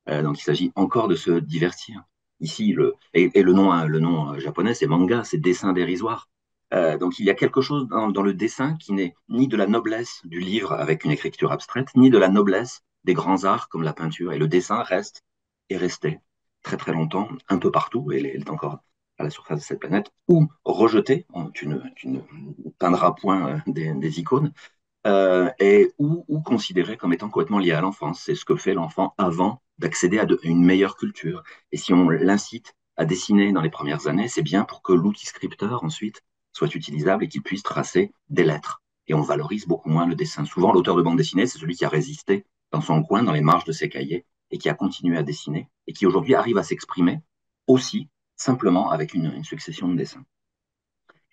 Donc il s'agit encore de se divertir. Ici, le nom japonais, c'est manga, c'est dessin dérisoire. Donc il y a quelque chose dans le dessin qui n'est ni de la noblesse du livre avec une écriture abstraite, ni de la noblesse des grands arts comme la peinture. Et le dessin reste et restait très très longtemps, un peu partout, et il est encore à la surface de cette planète, ou rejeté, tu ne peindras point des icônes, ou considéré comme étant complètement lié à l'enfance. C'est ce que fait l'enfant avant d'accéder à une meilleure culture. Et si on l'incite à dessiner dans les premières années, c'est bien pour que l'outil scripteur ensuite soit utilisable et qu'il puisse tracer des lettres. Et on valorise beaucoup moins le dessin. Souvent, l'auteur de bande dessinée, c'est celui qui a résisté dans son coin, dans les marges de ses cahiers, et qui a continué à dessiner, et qui aujourd'hui arrive à s'exprimer aussi simplement avec une succession de dessins.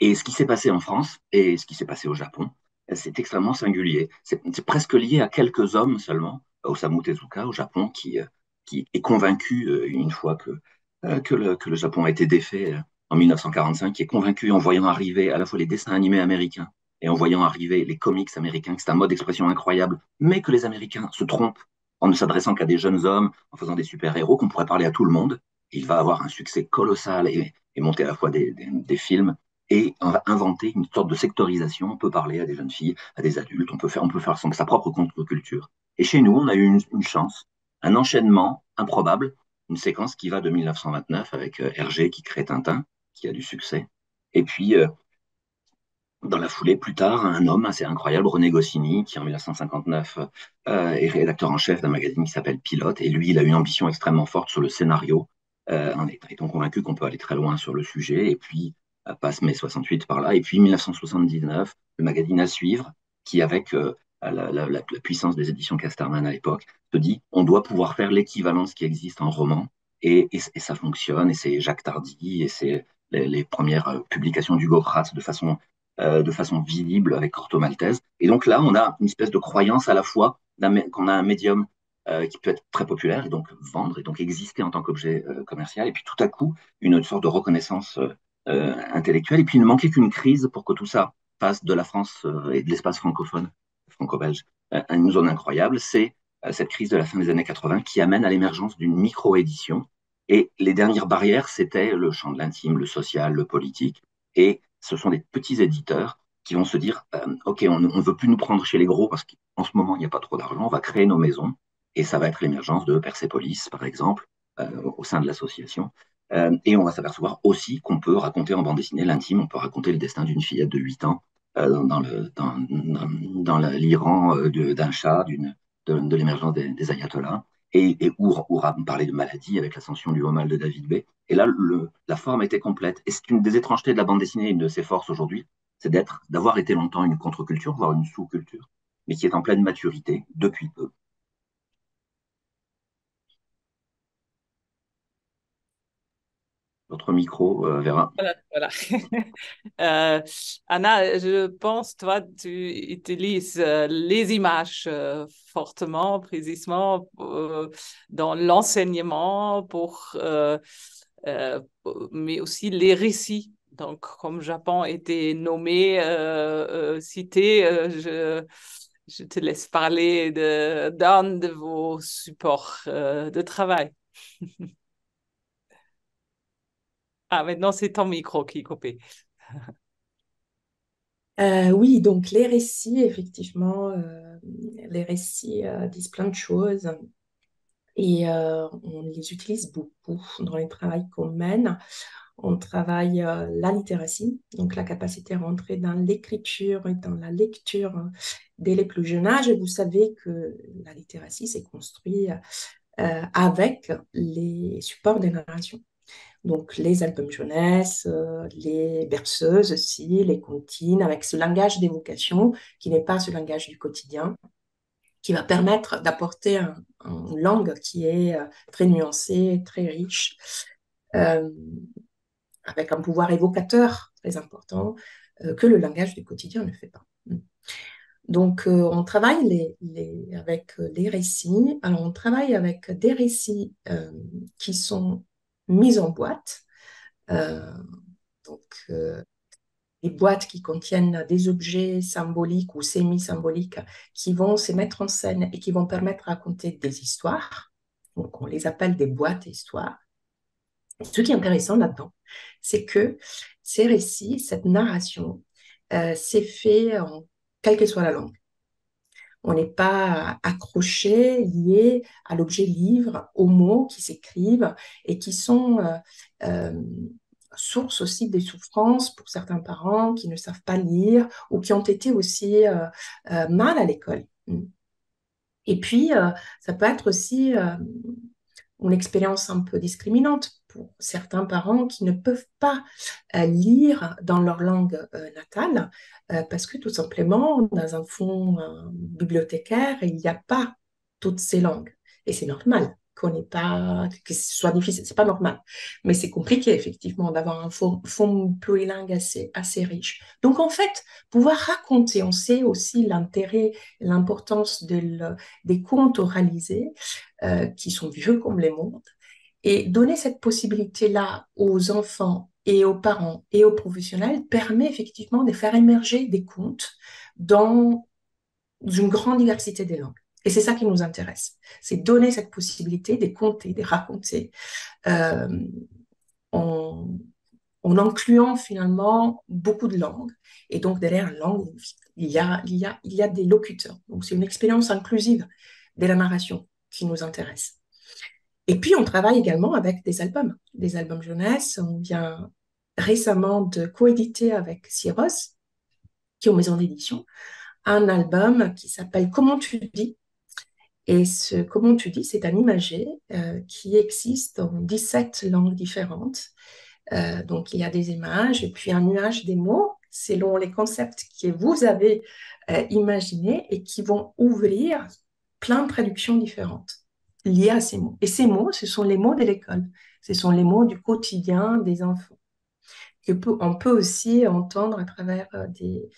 Et ce qui s'est passé en France et ce qui s'est passé au Japon, c'est extrêmement singulier. C'est presque lié à quelques hommes seulement, Osamu Tezuka au Japon, qui est convaincu, une fois que le Japon a été défait en 1945, qui est convaincu en voyant arriver à la fois les dessins animés américains et en voyant arriver les comics américains, que c'est un mode d'expression incroyable, mais que les Américains se trompent en ne s'adressant qu'à des jeunes hommes, en faisant des super-héros, qu'on pourrait parler à tout le monde. Il va avoir un succès colossal et monter à la fois des films et inventer une sorte de sectorisation. On peut parler à des jeunes filles, à des adultes, on peut faire sa propre contre-culture. Et chez nous, on a eu une chance, un enchaînement improbable, une séquence qui va de 1929 avec Hergé qui crée Tintin, qui a du succès. Et puis, dans la foulée, plus tard, un homme assez incroyable, René Goscinny, qui en 1959 est rédacteur en chef d'un magazine qui s'appelle Pilote. Et lui, il a une ambition extrêmement forte sur le scénario, en étant convaincu qu'on peut aller très loin sur le sujet. Et puis, passe mai 68 par là. Et puis, 1979, le magazine À suivre, qui, avec la puissance des éditions Casterman à l'époque, se dit on doit pouvoir faire l'équivalence qui existe en roman. Et ça fonctionne. Et c'est Jacques Tardy, et c'est les premières publications d'Hugo Pratt de façon visible avec Corto Maltese. Et donc là, on a une espèce de croyance à la fois qu'on a un médium qui peut être très populaire et donc vendre et donc exister en tant qu'objet commercial. Et puis tout à coup, une sorte de reconnaissance intellectuelle. Et puis il ne manquait qu'une crise pour que tout ça passe de la France et de l'espace francophone, franco-belge, à une zone incroyable. C'est cette crise de la fin des années 80 qui amène à l'émergence d'une micro-édition. Et les dernières barrières, c'était le champ de l'intime, le social, le politique. Et ce sont des petits éditeurs qui vont se dire OK, on ne veut plus nous prendre chez les gros parce qu'en ce moment, il n'y a pas trop d'argent, on va créer nos maisons. Et ça va être l'émergence de Persepolis, par exemple, au sein de l'association. Et on va s'apercevoir aussi qu'on peut raconter en bande dessinée l'intime, on peut raconter le destin d'une fillette de 8 ans dans l'Iran d'un chat, de l'émergence des ayatollahs, ou parler de maladie avec l'ascension du Homal de David B. Et là, la forme était complète. Et c'est une des étrangetés de la bande dessinée, une de ses forces aujourd'hui, c'est d'avoir été longtemps une contre-culture, voire une sous-culture, mais qui est en pleine maturité depuis peu. Votre micro, Vera. Voilà. Anna, je pense, toi, tu utilises les images fortement, précisément dans l'enseignement, mais aussi les récits. Donc, comme Japon était nommé, cité, je te laisse parler d'un de vos supports de travail. Ah, maintenant, c'est ton micro qui est coupé. Oui, donc les récits, effectivement, les récits disent plein de choses et on les utilise beaucoup dans les travaux qu'on mène. On travaille la littératie, donc la capacité à rentrer dans l'écriture et dans la lecture dès les plus jeunes âges. Et vous savez que la littératie s'est construite avec les supports des narrations. Donc les albums jeunesse, les berceuses aussi, les comptines, avec ce langage d'évocation qui n'est pas ce langage du quotidien, qui va permettre d'apporter une langue qui est très nuancée, très riche, euh, avec un pouvoir évocateur très important que le langage du quotidien ne fait pas. Donc, on travaille avec les récits. Alors, on travaille avec des récits qui sont mis en boîte. Euh, donc, des boîtes qui contiennent des objets symboliques ou semi-symboliques qui vont se mettre en scène et qui vont permettre de raconter des histoires. Donc, on les appelle des boîtes à histoires. Ce qui est intéressant là-dedans, c'est que ces récits, cette narration, c'est fait en quelle que soit la langue. On n'est pas accroché, lié à l'objet livre, aux mots qui s'écrivent et qui sont euh, source aussi des souffrances pour certains parents qui ne savent pas lire ou qui ont été aussi mal à l'école. Et puis, ça peut être aussi une expérience un peu discriminante pour certains parents qui ne peuvent pas lire dans leur langue natale parce que tout simplement, dans un fonds bibliothécaire, il n'y a pas toutes ces langues. Et c'est normal qu'on n'ait pas, que ce soit difficile, c'est pas normal. Mais c'est compliqué, effectivement, d'avoir un fonds plurilingue assez riche. Donc, en fait, pouvoir raconter, on sait aussi l'intérêt, l'importance des contes oralisés qui sont vieux comme les mondes. Et donner cette possibilité-là aux enfants et aux parents et aux professionnels permet effectivement de faire émerger des contes dans une grande diversité des langues. Et c'est ça qui nous intéresse. C'est donner cette possibilité de compter, de raconter euh, en, en incluant finalement beaucoup de langues. Et donc derrière la langue, il y a des locuteurs. Donc c'est une expérience inclusive de la narration qui nous intéresse. Et puis, on travaille également avec des albums jeunesse. On vient récemment de coéditer avec Syros, qui est aux maisons d'édition, un album qui s'appelle Comment tu dis. Et ce Comment tu dis, c'est un imagé qui existe dans 17 langues différentes. Donc, il y a des images et puis un nuage des mots selon les concepts que vous avez imaginés et qui vont ouvrir plein de traductions différentes liées à ces mots. Et ces mots, ce sont les mots de l'école. Ce sont les mots du quotidien des enfants. On peut aussi entendre à travers des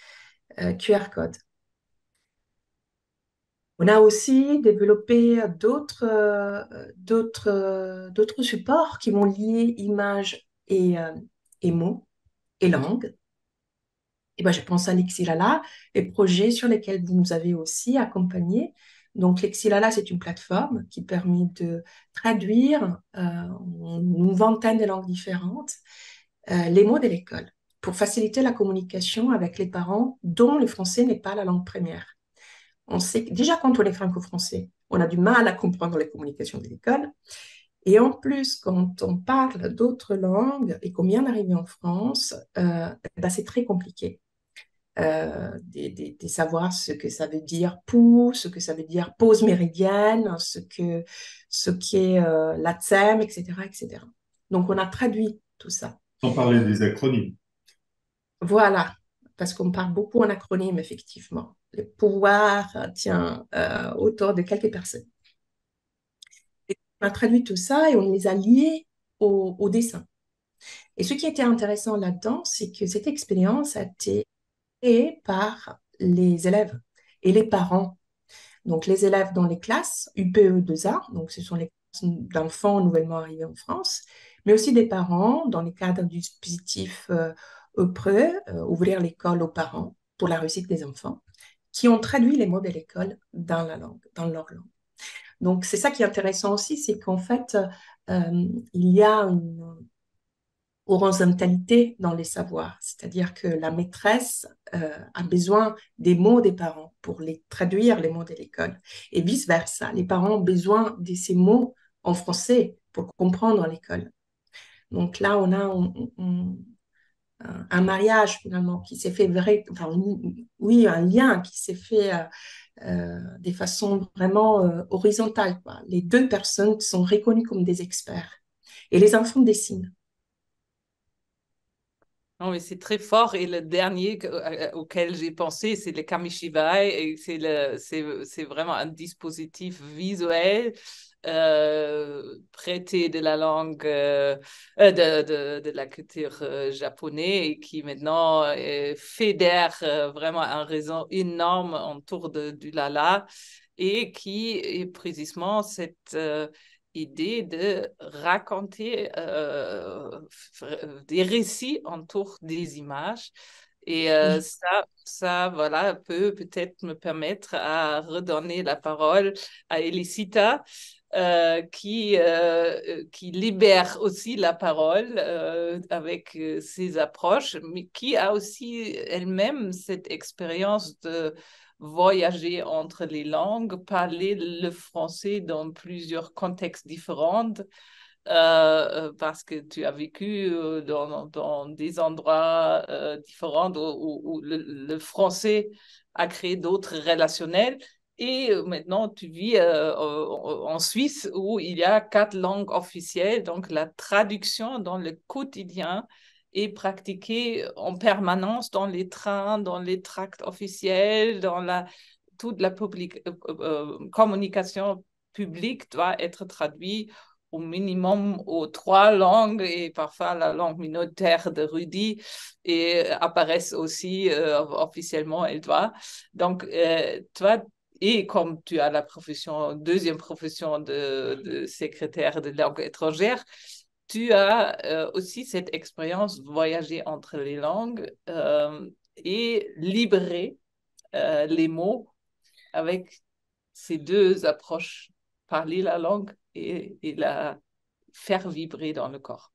QR codes. On a aussi développé d'autres supports qui vont lier images et mots et langues. Et ben, je pense à Lexilala, les projets sur lesquels vous nous avez aussi accompagnés. Donc, Lexilala, c'est une plateforme qui permet de traduire en une vingtaine de langues différentes les mots de l'école pour faciliter la communication avec les parents dont le français n'est pas la langue première. On sait que déjà quand on est franco-français, on a du mal à comprendre les communications de l'école. Et en plus, quand on parle d'autres langues et qu'on vient d'arriver en France, ben c'est très compliqué de savoir ce que ça veut dire pouls, ce que ça veut dire pause méridienne, ce qu'est l'ATSEM, etc., etc. Donc, on a traduit tout ça. Sans parler des acronymes. Voilà, parce qu'on parle beaucoup en acronyme, effectivement. Le pouvoir tient autour de quelques personnes. Et on a traduit tout ça et on les a liés au dessin. Et ce qui était intéressant là-dedans, c'est que cette expérience a été créée par les élèves et les parents. Donc, les élèves dans les classes UPE2A, donc ce sont les classes d'enfants nouvellement arrivés en France, mais aussi des parents dans le cadre du dispositif EPRE, ouvrir l'école aux parents pour la réussite des enfants, qui ont traduit les mots de l'école dans la langue, dans leur langue. Donc, c'est ça qui est intéressant aussi, c'est qu'en fait, il y a une horizontalité dans les savoirs, c'est-à-dire que la maîtresse a besoin des mots des parents pour les traduire les mots de l'école et vice-versa. Les parents ont besoin de ces mots en français pour comprendre l'école. Donc là, on a un mariage finalement qui s'est fait enfin, oui, un lien qui s'est fait de façon vraiment horizontale, quoi. Les deux personnes sont reconnues comme des experts et les enfants dessinent. Non, mais c'est très fort. Et le dernier auquel j'ai pensé, c'est le Kamishibai. Et c'est vraiment un dispositif visuel prêté de la langue, de la culture japonaise et qui maintenant fédère vraiment un réseau énorme autour du Lala et qui est précisément cette idée de raconter des récits autour des images. Et Oui. ça, voilà, peut-être me permettre à redonner la parole à Elisita, qui libère aussi la parole avec ses approches, mais qui a aussi elle-même cette expérience de voyager entre les langues, parler le français dans plusieurs contextes différents, parce que tu as vécu dans des endroits différents où le français a créé d'autres relationnels. Et maintenant, tu vis en Suisse où il y a 4 langues officielles, donc la traduction dans le quotidien est pratiquée en permanence dans les trains, dans les tracts officiels, toute la communication publique doit être traduite au minimum aux 3 langues et parfois la langue minoritaire de Rudy et apparaissent aussi officiellement, elle doit. Donc, toi, et comme tu as la deuxième profession de secrétaire de langue étrangère, tu as aussi cette expérience de voyager entre les langues et libérer les mots avec ces deux approches, parler la langue et la faire vibrer dans le corps.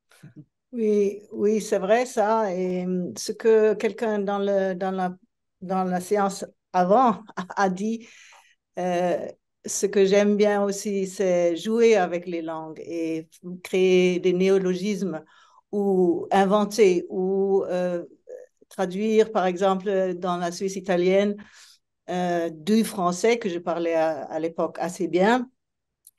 Oui, oui, c'est vrai ça. Et ce que quelqu'un dans la séance avant a dit, euh, ce que j'aime bien aussi, c'est jouer avec les langues et créer des néologismes ou inventer ou traduire, par exemple, dans la Suisse italienne, du français que je parlais à l'époque assez bien.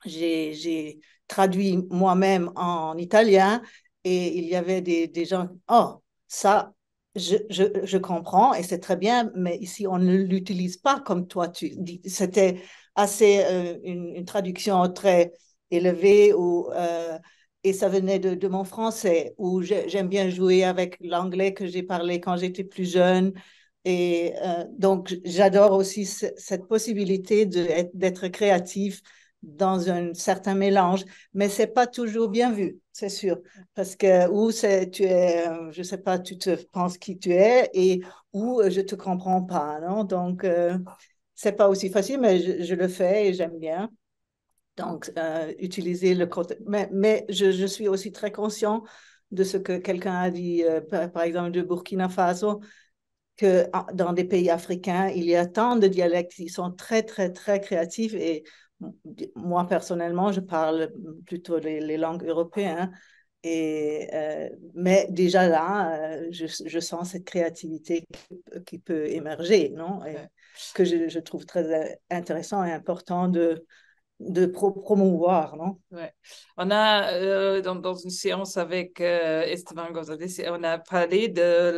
J'ai traduit moi-même en italien et il y avait des gens, oh, ça, je comprends et c'est très bien, mais ici, on ne l'utilise pas comme toi, tu dis. C'était assez une traduction très élevée et ça venait de mon français, où j'aime bien jouer avec l'anglais que j'ai parlé quand j'étais plus jeune. Et donc, j'adore aussi cette possibilité d'être créatif dans un certain mélange, mais c'est pas toujours bien vu, c'est sûr, parce que où tu es, je sais pas, tu te penses qui tu es et où je te comprends pas, non? Donc c'est pas aussi facile, mais je le fais et j'aime bien. Donc utiliser le côté, mais je suis aussi très conscient de ce que quelqu'un a dit, par exemple de Burkina Faso, que dans des pays africains, il y a tant de dialectes qui sont très, très, très créatifs. Et moi, personnellement, je parle plutôt les langues européennes. Mais déjà là, je sens cette créativité qui peut émerger, non? Et que je trouve très intéressant et important de promouvoir, non? Ouais. On a, dans une séance avec Esteban González, on a parlé de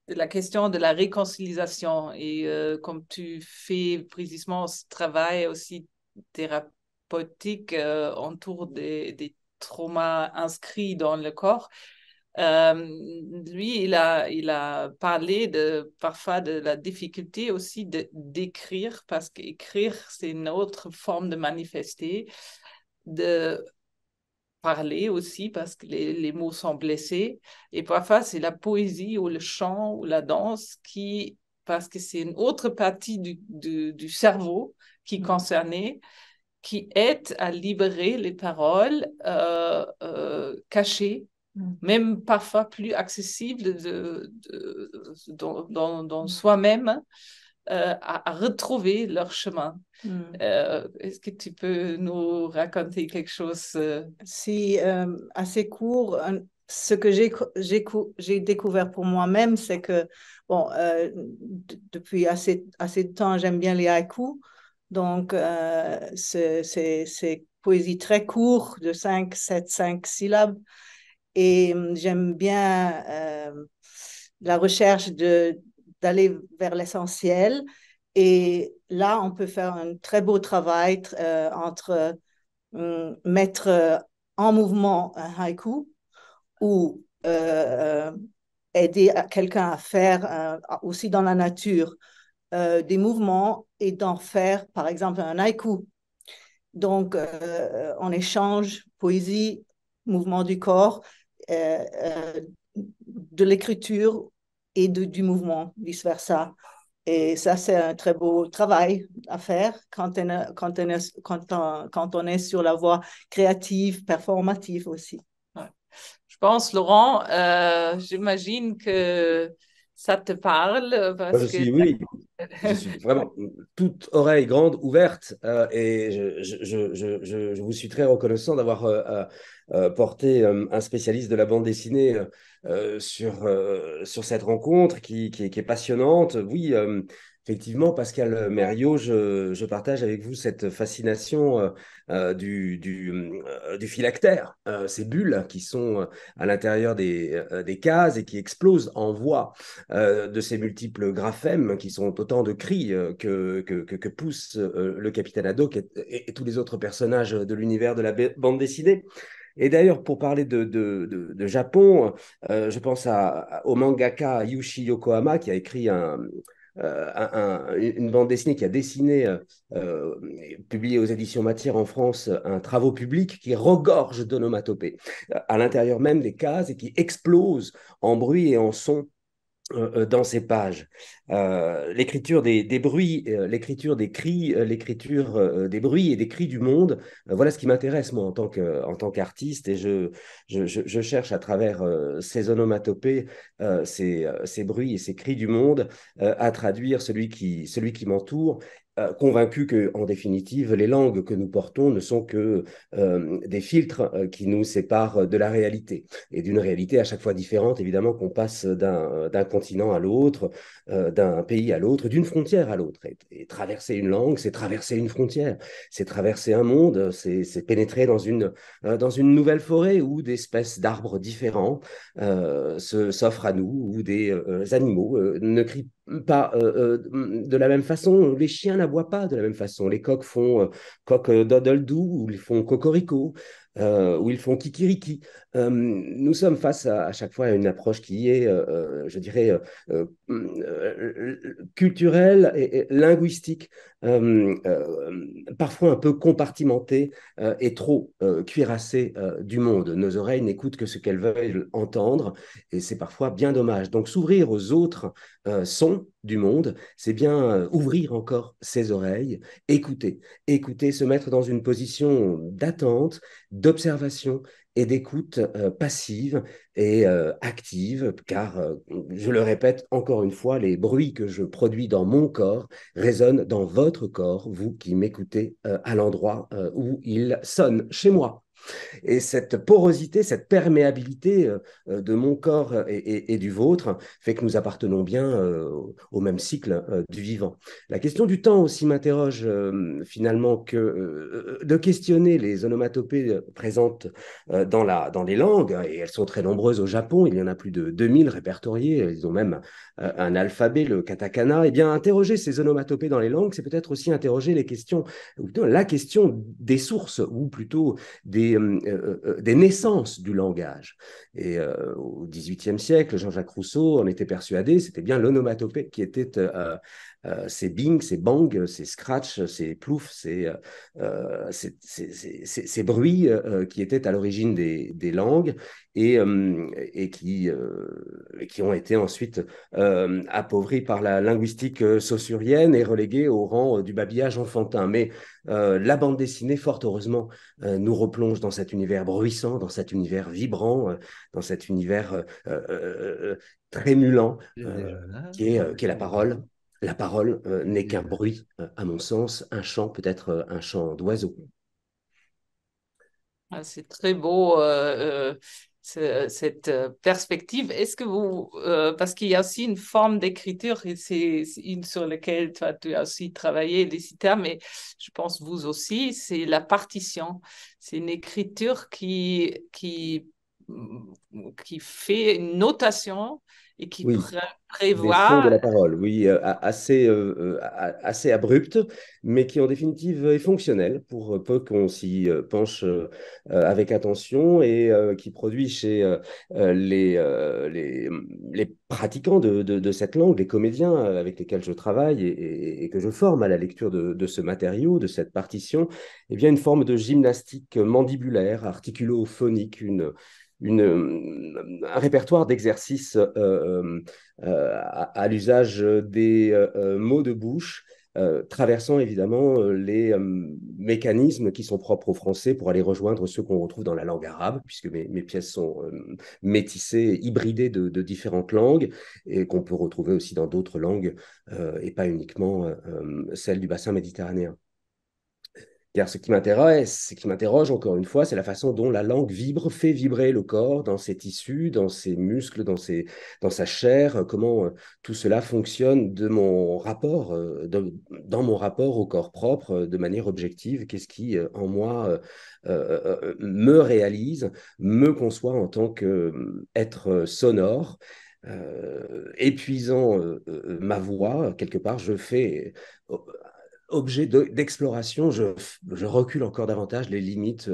la question de la réconciliation. Et comme tu fais précisément ce travail aussi thérapeutique autour des traumas inscrits dans le corps, lui, il a parlé parfois de la difficulté aussi d'écrire, parce qu'écrire, c'est une autre forme de manifester, de parler aussi, parce que les mots sont blessés. Et parfois, c'est la poésie ou le chant ou la danse parce que c'est une autre partie du cerveau qui est concernée, qui aide à libérer les paroles cachées, même parfois plus accessibles dans soi-même, à retrouver leur chemin. Est-ce que tu peux nous raconter quelque chose? Si, assez court, ce que j'ai découvert pour moi-même, c'est que, bon, depuis assez de temps, j'aime bien les haïkus. Donc, c'est poésie très courte, de 5 syllabes. Et j'aime bien la recherche d'aller vers l'essentiel. Et là, on peut faire un très beau travail entre mettre en mouvement un haïku ou aider quelqu'un à faire aussi dans la nature des mouvements et d'en faire, par exemple, un haïku. Donc, on échange poésie, mouvement du corps, de l'écriture et du mouvement, vice-versa. Et ça, c'est un très beau travail à faire quand on est sur la voie créative, performative aussi. Je pense, Laurent, j'imagine que ça te parle Moi, parce que... oui, je suis vraiment toute oreille grande, ouverte, et je vous suis très reconnaissant d'avoir porté un spécialiste de la bande dessinée sur cette rencontre qui est passionnante. Oui, effectivement, Pascal Mériot, je partage avec vous cette fascination du phylactère, ces bulles qui sont à l'intérieur des cases et qui explosent en voix de ces multiples graphèmes qui sont autant de cris que pousse le capitaine Haddock et tous les autres personnages de l'univers de la bande dessinée. Et d'ailleurs, pour parler de Japon, je pense au mangaka Yushi Yokohama qui a écrit une bande dessinée qui a dessiné, publié aux éditions Matière en France, un travaux public qui regorge d'onomatopées à l'intérieur même des cases et qui explose en bruit et en son dans ces pages. L'écriture des bruits, l'écriture des cris, l'écriture des bruits et des cris du monde, voilà ce qui m'intéresse moi en tant qu'artiste et je cherche à travers ces onomatopées, ces bruits et ces cris du monde à traduire celui qui m'entoure. Convaincu que, en définitive, les langues que nous portons ne sont que des filtres qui nous séparent de la réalité et d'une réalité à chaque fois différente, évidemment, qu'on passe d'un continent à l'autre, d'un pays à l'autre, d'une frontière à l'autre. Et traverser une langue, c'est traverser une frontière, c'est traverser un monde, c'est pénétrer dans une nouvelle forêt où des espèces d'arbres différents s'offrent à nous, où des animaux ne crient pas de la même façon, les chiens n'aboient pas de la même façon, les coqs font coq doodle-doo, ou ils font cocorico, où ils font kikiriki. Nous sommes face à chaque fois à une approche qui est, je dirais, culturelle et linguistique, parfois un peu compartimentée et trop cuirassée du monde. Nos oreilles n'écoutent que ce qu'elles veulent entendre et c'est parfois bien dommage. Donc s'ouvrir aux autres sons du monde, c'est bien ouvrir encore ses oreilles, écouter, se mettre dans une position d'attente, d'observation et d'écoute passive et active, car, je le répète encore une fois, les bruits que je produis dans mon corps résonnent dans votre corps, vous qui m'écoutez à l'endroit où ils sonnent chez moi. Et cette porosité, cette perméabilité de mon corps et du vôtre fait que nous appartenons bien au même cycle du vivant. La question du temps aussi m'interroge finalement que de questionner les onomatopées présentes dans les langues, et elles sont très nombreuses au Japon, il y en a plus de 2000 répertoriées, ils ont même un alphabet, le katakana. Eh bien, interroger ces onomatopées dans les langues, c'est peut-être aussi interroger les questions, ou plutôt la question des sources, ou plutôt des naissances du langage. Et au XVIIIe siècle, Jean-Jacques Rousseau en était persuadé, c'était bien l'onomatopée qui était C'est Bing, c'est Bang, c'est Scratch, c'est Plouf, ces bruits qui étaient à l'origine des langues et qui ont été ensuite appauvris par la linguistique saussurienne et relégués au rang du babillage enfantin. Mais la bande dessinée, fort heureusement, nous replonge dans cet univers bruissant, dans cet univers vibrant, dans cet univers trémulant qui est la parole. La parole n'est qu'un bruit, à mon sens, un chant, peut-être un chant d'oiseau. Ah, c'est très beau, cette perspective. Est-ce que parce qu'il y a aussi une forme d'écriture, et c'est une sur laquelle toi, tu as aussi travaillé, Licita, mais je pense vous aussi, c'est la partition. C'est une écriture qui fait une notation et qui Oui, des sons de prévoit. la parole, oui, assez abruptes, mais qui en définitive est fonctionnel pour peu qu'on s'y penche avec attention et qui produit chez les pratiquants de cette langue, les comédiens avec lesquels je travaille et que je forme à la lecture de ce matériau, de cette partition, eh bien une forme de gymnastique mandibulaire, articulo-phonique, un répertoire d'exercices à l'usage des mots de bouche, traversant évidemment les mécanismes qui sont propres au français pour aller rejoindre ceux qu'on retrouve dans la langue arabe, puisque mes pièces sont métissées, hybridées de différentes langues, et qu'on peut retrouver aussi dans d'autres langues, et pas uniquement celles du bassin méditerranéen. Car ce qui m'interroge encore une fois, c'est la façon dont la langue vibre, fait vibrer le corps dans ses tissus, dans ses muscles, dans sa chair, comment tout cela fonctionne dans mon rapport au corps propre de manière objective. Qu'est-ce qui, en moi, me réalise, me conçoit en tant qu'être sonore. Épuisant ma voix, quelque part, je fais objet d'exploration, je recule encore davantage les limites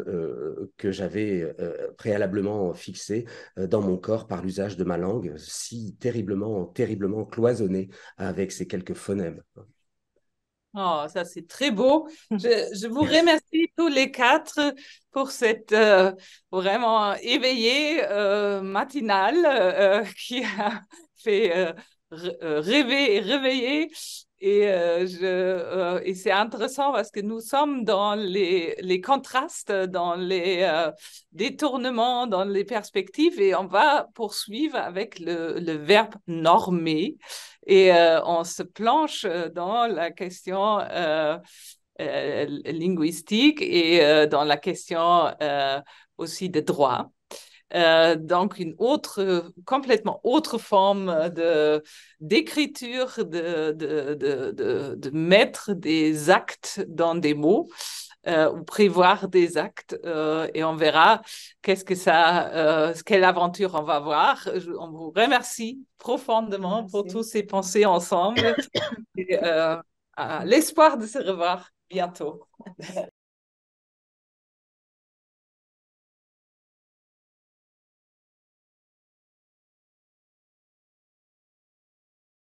que j'avais préalablement fixées dans mon corps par l'usage de ma langue, si terriblement, terriblement cloisonnée avec ces quelques phonèmes. Oh, ça c'est très beau. Je vous remercie tous les quatre pour cette vraiment éveillée matinale qui a fait rêver et réveiller. Et c'est intéressant parce que nous sommes dans les contrastes, dans les détournements, dans les perspectives, et on va poursuivre avec le verbe normer. Et on se planche dans la question linguistique et dans la question aussi de droit. Donc, une complètement autre forme d'écriture, de mettre des actes dans des mots. Ou prévoir des actes et on verra quelle aventure on va voir. On vous remercie profondément pour tous ces pensées ensemble et à l'espoir de se revoir bientôt.